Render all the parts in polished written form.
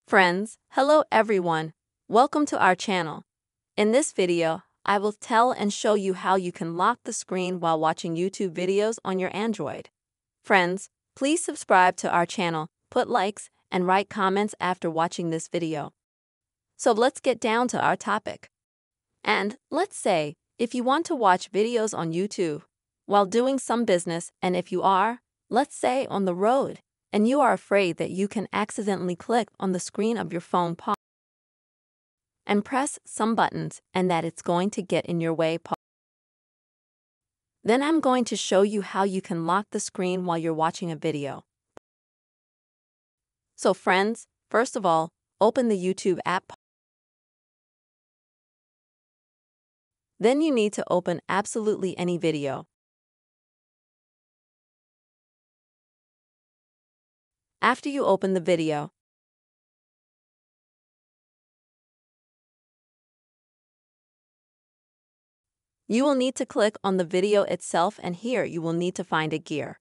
Friends, hello everyone. Welcome to our channel. In this video, I will tell and show you how you can lock the screen while watching YouTube videos on your Android. Friends, please subscribe to our channel, put likes, and write comments after watching this video. So let's get down to our topic. And let's say, if you want to watch videos on YouTube while doing some business, and if you are, let's say on the road, and you are afraid that you can accidentally click on the screen of your phone and press some buttons and that it's going to get in your way. Then I'm going to show you how you can lock the screen while you're watching a video. So friends, first of all, open the YouTube app. Then you need to open absolutely any video. After you open the video, you will need to click on the video itself, and here you will need to find a gear.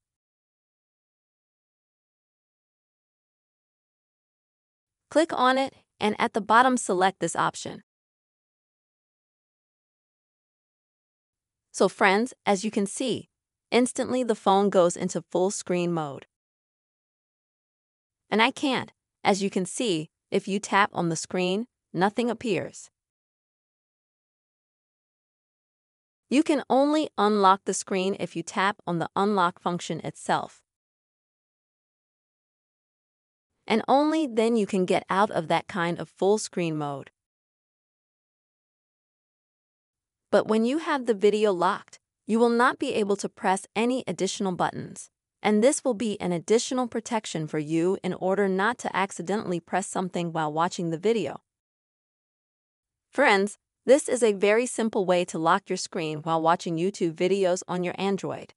Click on it, and at the bottom select this option. So friends, as you can see, instantly the phone goes into full screen mode. And I can't. As you can see, if you tap on the screen, nothing appears. You can only unlock the screen if you tap on the unlock function itself. And only then you can get out of that kind of full screen mode. But when you have the video locked, you will not be able to press any additional buttons. And this will be an additional protection for you in order not to accidentally press something while watching the video. Friends, this is a very simple way to lock your screen while watching YouTube videos on your Android.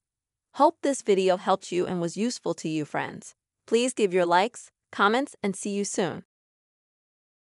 Hope this video helped you and was useful to you, friends. Please give your likes, comments, and see you soon.